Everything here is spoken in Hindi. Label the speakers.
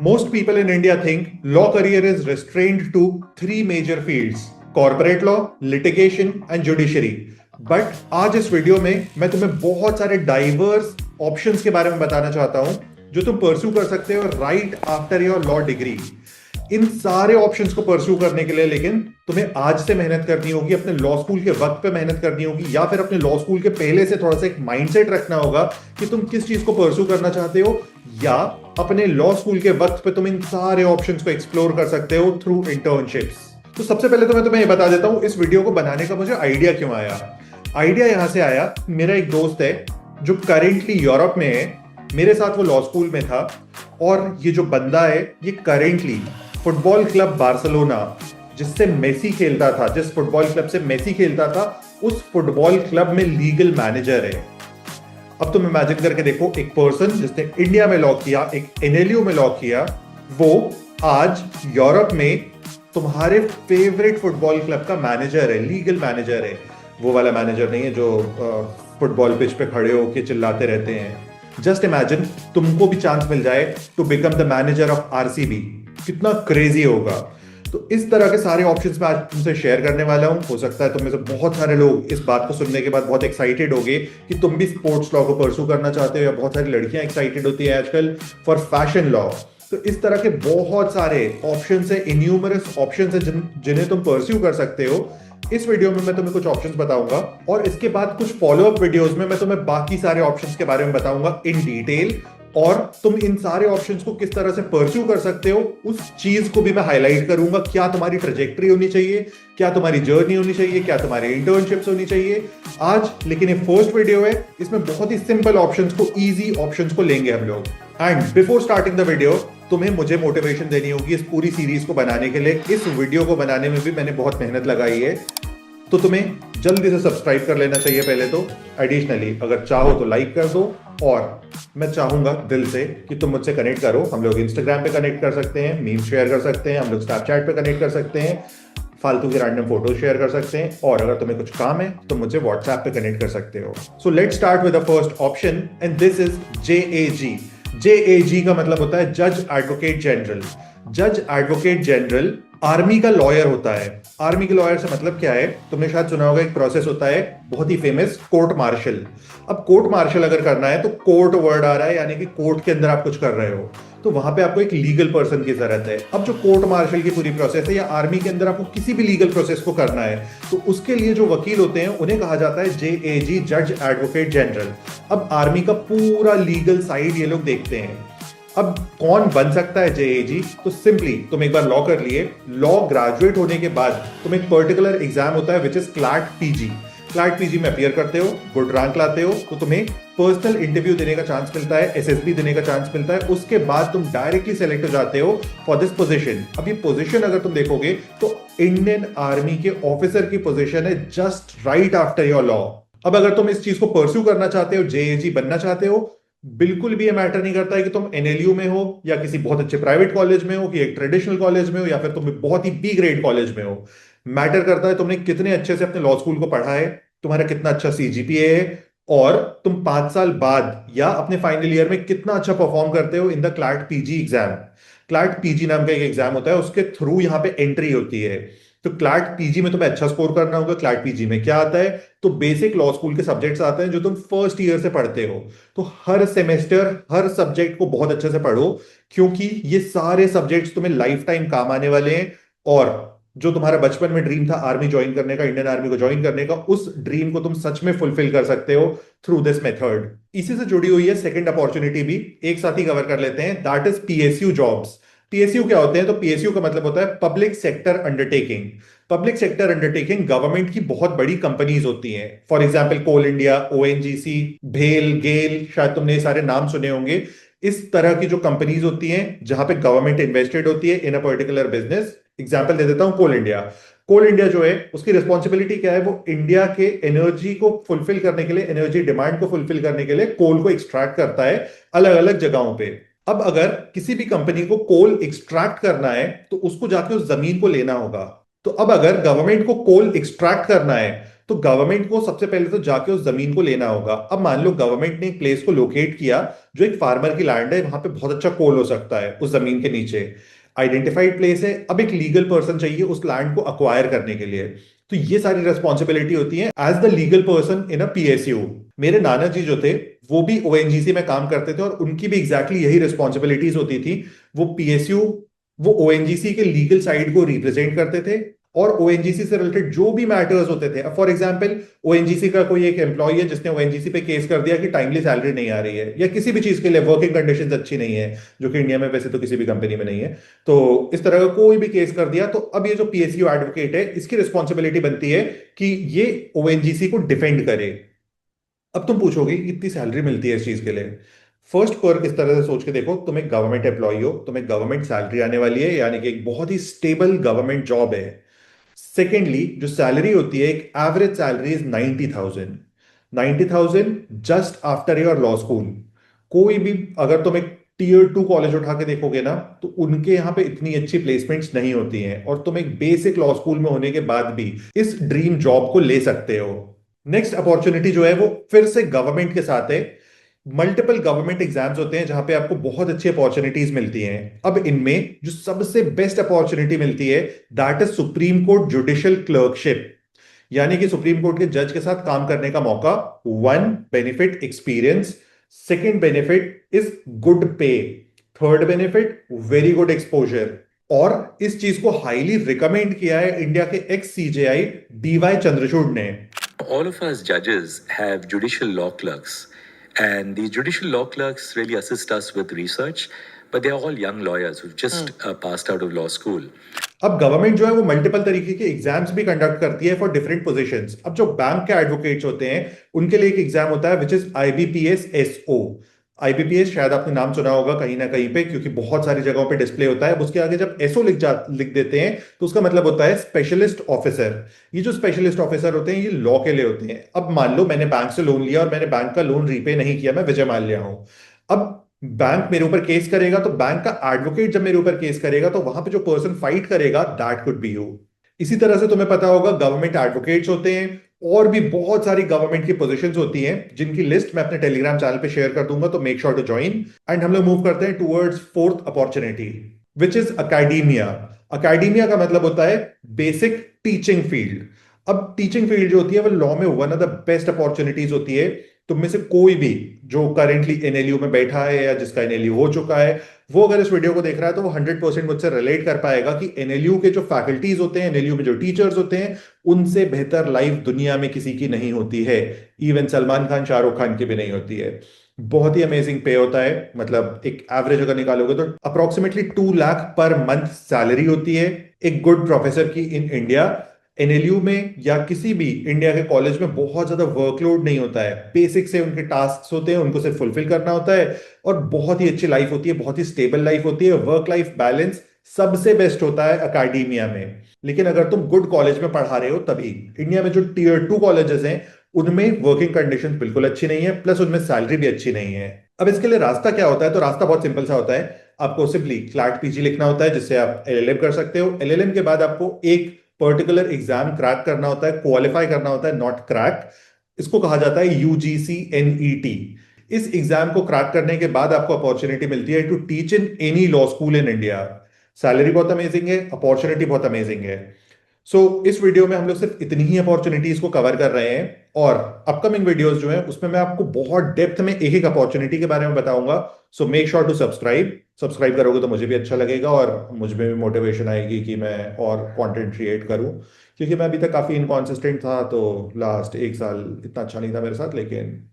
Speaker 1: Most people in India think law career is restrained to three major fields: corporate law, litigation and judiciary. But आज इस वीडियो में मैं तुम्हें बहुत सारे डाइवर्स ऑप्शंस के बारे में बताना चाहता हूं जो तुम परस्यू कर सकते हो right after your law degree. इन सारे ऑप्शंस को परस्यू करने के लिए लेकिन तुम्हें आज से मेहनत करनी होगी, अपने लॉ स्कूल के वक्त पे मेहनत करनी होगी, या फिर अपने लॉ स्कूल के पहले से थोड़ा सा एक माइंडसेट रखना होगा कि तुम किस चीज को परस्यू करना चाहते हो, या अपने लॉ स्कूल के वक्त पे तुम इन सारे ऑप्शंस को एक्सप्लोर कर सकते हो थ्रू इंटर्नशिप्स। तो सबसे पहले तो मैं तुम्हें ये बता देता हूं इस वीडियो को बनाने का मुझे आइडिया क्यों आया। आइडिया यहां से आया, मेरा एक दोस्त है जो करेंटली यूरोप में है, मेरे साथ वो लॉ स्कूल में था, और ये जो बंदा है ये करेंटली फुटबॉल क्लब बार्सिलोना जिससे मेसी खेलता था, जिस फुटबॉल क्लब से मेसी खेलता था, उस फुटबॉल क्लब में लीगल मैनेजर है। अब तुम इमेजिन करके देखो, एक पर्सन जिसने इंडिया में लॉ किया, एक एनएलयू में लॉ किया, वो आज यूरोप में तुम्हारे फेवरेट फुटबॉल क्लब का मैनेजर है, लीगल मैनेजर है। वो वाला मैनेजर नहीं है जो फुटबॉल पिच पे खड़े होकर चिल्लाते रहते हैं। जस्ट इमेजिन तुमको भी चांस मिल जाए to become the manager of RCB, कितना क्रेजी होगा। तो इस तरह के सारे ऑप्शंस मैं आज तुमसे शेयर करने वाला हूं। हो सकता है तुम में से बहुत सारे लोग इस बात को सुनने के बाद बहुत एक्साइटेड होंगे कि तुम भी स्पोर्ट्स लॉ को परस्यू करना चाहते हो, या बहुत सारी लड़कियां एक्साइटेड होती है आजकल फॉर फैशन लॉ। तो इस तरह के बहुत सारे ऑप्शंस है, इन्यूमरस ऑप्शंस है जिन्हें तुम परस्यू कर सकते हो। इस वीडियो में मैं तुम्हें कुछ ऑप्शंस बताऊंगा, और इसके बाद कुछ फॉलोअप वीडियोस में मैं तुम्हें बाकी सारे ऑप्शंस के बारे में बताऊंगा इन डिटेल, और तुम इन सारे ऑप्शंस को किस तरह से परस्यू कर सकते हो उस चीज को भी मैं हाईलाइट करूंगा। क्या तुम्हारी ट्रेजेक्टरी होनी चाहिए, क्या तुम्हारी जर्नी होनी चाहिए, क्या तुम्हारी इंटर्नशिप्स होनी चाहिए आज। लेकिन ये फर्स्ट वीडियो है, इसमें बहुत ही सिंपल ऑप्शंस को, इजी ऑप्शंस को लेंगे हम लोग। And before starting the video, तुम्हें मुझे मोटिवेशन देनी होगी इस पूरी सीरीज को बनाने के लिए। इस वीडियो को बनाने में भी मैंने बहुत मेहनत लगाई है, तो तुम्हें जल्दी से सब्सक्राइब कर लेना चाहिए पहले तो। एडिशनली अगर चाहो तो लाइक कर दो, और मैं चाहूंगा दिल से कि तुम मुझसे कनेक्ट करो। हम लोग इंस्टाग्राम पे कनेक्ट कर सकते हैं, मीम शेयर कर सकते हैं, हम लोग स्नैपचैट पे कनेक्ट कर सकते हैं, फालतू की रैंडम फोटो शेयर कर सकते हैं, और अगर तुम्हें कुछ काम है तो मुझे व्हाट्सएप पे कनेक्ट कर सकते हो। So let's start with the first option, and this is JAG. JAG का मतलब होता है जज एडवोकेट जनरल। जज एडवोकेट जनरल आर्मी का लॉयर होता है। आर्मी के लॉयर से मतलब क्या है, तुमने शायद सुना होगा, एक प्रोसेस होता है बहुत ही फेमस, कोर्ट मार्शल। अब कोर्ट मार्शल अगर करना है तो कोर्ट वर्ड आ रहा है, यानी कि कोर्ट के अंदर आप कुछ कर रहे हो, तो वहां पे आपको एक लीगल पर्सन की जरूरत है। अब जो कोर्ट मार्शल की पूरी प्रोसेस है, या आर्मी के अंदर आपको किसी भी लीगल प्रोसेस को करना है, तो उसके लिए जो वकील होते हैं उन्हें कहा जाता है जेएजी, जज एडवोकेट जनरल। अब आर्मी का पूरा लीगल साइड ये लोग देखते हैं। अब कौन बन सकता है जेएजी? तो सिंपली तुम एक बार लॉ कर लिए, लॉ ग्रेजुएट होने के बाद तुम एक पर्टिकुलर एग्जाम होता है which is CLAT PG. CLAT PG में अपीयर करते हो, गुड रैंक लाते हो, तो तुम्हें पर्सनल इंटरव्यू देने का चांस मिलता है, एसएसबी देने का चांस मिलता है। उसके बाद तुम डायरेक्टली सेलेक्ट हो जाते हो फॉर दिस पोजीशन। अब ये पोजीशन अगर तुम देखोगे तो इंडियन आर्मी के ऑफिसर की पोजीशन है, just right after your law. अब अगर तुम इस चीज को परस्यू करना चाहते हो, जेएजी बनना चाहते हो, बिल्कुल भी ये मैटर नहीं करता है कि तुम एनएलयू में हो, या किसी बहुत अच्छे प्राइवेट कॉलेज में हो, कि एक ट्रेडिशनल कॉलेज में हो, या फिर तुम बहुत ही बी ग्रेड कॉलेज में हो। मैटर करता है तुमने कितने अच्छे से अपने लॉ स्कूल को पढ़ा है, तुम्हारा कितना अच्छा सीजीपीए है, और तुम 5 साल बाद या अपने फाइनल ईयर में कितना अच्छा परफॉर्म करते हो in the CLAT PG exam. CLAT PG नाम का एक एग्जाम होता है, उसके थ्रू यहां पे एंट्री होती है। तो क्लैट पीजी में तुम्हें अच्छा स्कोर करना होगा। क्लैट पीजी में क्या आता है, तो बेसिक लॉ स्कूल के सब्जेक्ट्स आते हैं जो तुम फर्स्ट ईयर से पढ़ते हो। तो हर सेमेस्टर हर सब्जेक्ट को बहुत अच्छे से पढ़ो, क्योंकि ये सारे सब्जेक्ट्स तुम्हें लाइफ टाइम काम आने वाले हैं। और जो तुम्हारा बचपन में ड्रीम था आर्मी ज्वाइन करने का, इंडियन आर्मी को ज्वाइन करने का, उस ड्रीम को तुम सच में फुलफिल कर सकते हो थ्रू दिस मेथड। इसी से जुड़ी हुई है सेकंड अपॉर्चुनिटी भी, एक साथ ही कवर कर लेते हैं, that is PSU jobs. PSU क्या होते हैं? तो पीएसयू का मतलब होता है public sector undertaking. Public sector undertaking government की बहुत बड़ी कंपनीज होती हैं। For example Coal India, ONGC, भेल, गेल, शायद तुमने ये सारे नाम सुने होंगे। इस तरह की जो कंपनीज होती हैं जहां पे गवर्नमेंट इन्वेस्टेड होती है इन अ पर्टिकुलर बिजनेस। एग्जांपल दे देता हूं, कोल इंडिया। कोल इंडिया जो है उसकी रिस्पॉन्सिबिलिटी क्या है, वो इंडिया के एनर्जी को फुलफिल करने के लिए, एनर्जी डिमांड को फुलफिल करने के लिए कोल को एक्सट्रैक्ट करता है अलग अलग जगहों पे। अब अगर किसी भी कंपनी को कोल एक्सट्रैक्ट करना है तो उसको जाके उस जमीन को लेना होगा। तो अब अगर गवर्नमेंट को कोल एक्सट्रैक्ट करना है तो गवर्नमेंट को सबसे पहले तो जाके उस जमीन को लेना होगा। अब मान लो गवर्नमेंट ने एक प्लेस को लोकेट किया जो एक फार्मर की लैंड है, वहां पे बहुत अच्छा कोल हो सकता है उस जमीन के नीचे, आइडेंटिफाइड प्लेस है। अब एक लीगल पर्सन चाहिए उस लैंड को अक्वायर करने के लिए। तो ये सारी रिस्पॉन्सिबिलिटी होती है as the legal person in a PSU. मेरे नाना जी जो थे वो भी ओएनजीसी में काम करते थे, और उनकी भी एग्जैक्टली यही रिस्पॉन्सिबिलिटीज होती थी। वो पीएसयू, वो ओएनजीसी के लीगल साइड को रिप्रेजेंट करते थे, और ओएनजीसी से रिलेटेड जो भी मैटर्स होते थे, फॉर एग्जांपल ओएनजीसी का कोई एक एम्प्लॉय है जिसने ओएनजीसी पे केस कर दिया कि टाइमली सैलरी नहीं आ रही है, या किसी भी चीज के लिए वर्किंग कंडीशंस अच्छी नहीं है, जो कि इंडिया में वैसे तो किसी भी कंपनी में नहीं है। तो इस तरह का कोई भी केस कर दिया, तो अब ये जो पीएसयू एडवोकेट है इसकी रिस्पॉन्सिबिलिटी बनती है कि ये ओएनजीसी को डिफेंड करे। अब तुम पूछोगे कि इतनी सैलरी मिलती है इस चीज के लिए। फर्स्ट पर्क इस तरह से सोच के देखो, तुम एक गवर्नमेंट एम्प्लॉय हो, तुम्हें गवर्नमेंट सैलरी आने वाली है, यानी कि एक बहुत ही स्टेबल गवर्नमेंट जॉब है। सेकेंडली, जो सैलरी होती है, एक average salary is 90,000। 90,000 just after your law school. कोई भी, अगर तुम एक टीयर 2 कॉलेज उठा के देखोगे ना, तो उनके यहाँ पे इतनी अच्छी प्लेसमेंट्स नहीं होती हैं, और तुम एक बेसिक लॉ स्कूल में होने के बाद भी इस ड्रीम जॉब को ले सकते हो। नेक्स्ट अपॉर्चुनिटी जो है वो फिर से गवर्नमेंट के साथ है। मल्टीपल गवर्नमेंट एग्जाम्स होते हैं जहां पे आपको बहुत अच्छी अपॉर्चुनिटीज मिलती हैं। अब इनमें जो सबसे बेस्ट अपॉर्चुनिटी मिलती है, that is supreme court judicial clerkship, यानी कि सुप्रीम कोर्ट के जज के साथ काम करने का मौका। One benefit experience, second benefit is good pay, third benefit very good exposure. और इस चीज को हाईली रिकमेंड किया है इंडिया के एक्स सीजेआई डीवाई चंद्रचूड़ ने।
Speaker 2: All of us judges have judicial law clerks, and these judicial law clerks really assist us with research, but they are all young lawyers who've just passed out of law school.
Speaker 1: अब गवर्नमेंट जो है वो मल्टीपल तरीके के एग्जाम्स भी कंडक्ट करती है फॉर डिफरेंट पोजीशंस। अब जो बैंक के एडवोकेट्स होते हैं उनके लिए एक एग्जाम होता है which is IBPS SO. IBPS शायद आपने नाम सुना होगा कहीं ना कहीं पे, क्योंकि बहुत सारी जगहों पे डिस्प्ले होता है। अब उसके आगे जब एसओ लिख देते हैं तो उसका मतलब होता है स्पेशलिस्ट ऑफिसर। ये जो स्पेशलिस्ट ऑफिसर होते हैं ये लॉ के लिए होते हैं। अब मान लो मैंने बैंक से लोन लिया और मैंने बैंक का लोन रीपे नहीं किया, मैं विजय माल्या हूं। अब बैंक मेरे ऊपर केस करेगा, तो बैंक का एडवोकेट जब मेरे ऊपर केस करेगा तो वहां पे जो पर्सन फाइट करेगा दैट कुड बी यू। इसी तरह से तुम्हें पता होगा गवर्नमेंट एडवोकेट्स होते हैं, और भी बहुत सारी गवर्नमेंट की पोजीशंस होती हैं जिनकी लिस्ट मैं अपने टेलीग्राम चैनल पे शेयर कर दूंगा, तो make sure to join. And हम लोग मूव करते हैं towards fourth opportunity which is academia. Academia का मतलब होता है बेसिक टीचिंग फील्ड। अब टीचिंग फील्ड जो होती है वो लॉ में one of the best opportunities होती है। तुम में से कोई भी जो करेंटली एनएलयू में बैठा है या जिसका एनएलयू हो चुका है, वो अगर इस वीडियो को देख रहा है तो वो 100% मुझसे रिलेट कर पाएगा कि एनएलयू के जो फैकल्टीज होते हैं, एनएलयू में जो टीचर्स होते हैं, उनसे बेहतर लाइफ दुनिया में किसी की नहीं होती है। इवन सलमान खान, शाहरुख खान की भी नहीं होती है। बहुत ही अमेजिंग पे होता है, मतलब एक एवरेज अगर निकालोगे तो approximately 2 lakh per month salary होती है एक गुड प्रोफेसर की इन इंडिया। एनएलयू में या किसी भी इंडिया के कॉलेज में बहुत ज्यादा वर्कलोड नहीं होता है। बेसिक से उनके टास्क होते हैं, उनको सिर्फ फुलफिल करना होता है, और बहुत ही अच्छी लाइफ होती है, बहुत ही स्टेबल लाइफ होती है। वर्क लाइफ बैलेंस सबसे बेस्ट होता है अकेडेमिया में। लेकिन अगर तुम गुड कॉलेज में पढ़ा रहे हो तभी। इंडिया में जो टीयर 2 कॉलेजेस हैं उनमें वर्किंग कंडीशन बिल्कुल अच्छी नहीं है, प्लस उनमें सैलरी भी अच्छी नहीं है। अब इसके लिए रास्ता क्या होता है, तो रास्ता बहुत सिंपल सा होता है। आपको सिंपली क्लैट पीजी लिखना होता है जिससे आप एलएलएम कर सकते हो। एलएलएम के बाद आपको एक पर्टिकुलर एग्जाम क्रैक करना होता है, क्वालिफाई करना होता है, नॉट क्रैक। इसको कहा जाता है यूजीसी एनईटी। इस एग्जाम को क्रैक करने के बाद आपको अपॉर्चुनिटी मिलती है to teach in any law school in India. Salary बहुत अमेजिंग है, अपॉर्चुनिटी बहुत अमेजिंग है। सो इस वीडियो में हम लोग सिर्फ इतनी ही अपॉर्चुनिटीज को कवर कर रहे हैं, और अपकमिंग वीडियोस जो हैं उसमें मैं आपको बहुत डेप्थ में एक एक अपॉर्चुनिटी के बारे में बताऊंगा। So make sure to subscribe. Subscribe करोगे तो मुझे भी अच्छा लगेगा, और मुझ में भी मोटिवेशन आएगी कि मैं और कंटेंट क्रिएट करूं, क्योंकि मैं अभी तक काफी इनकॉन्सिस्टेंट था। तो लास्ट 1 साल इतना अच्छा नहीं था मेरे साथ, लेकिन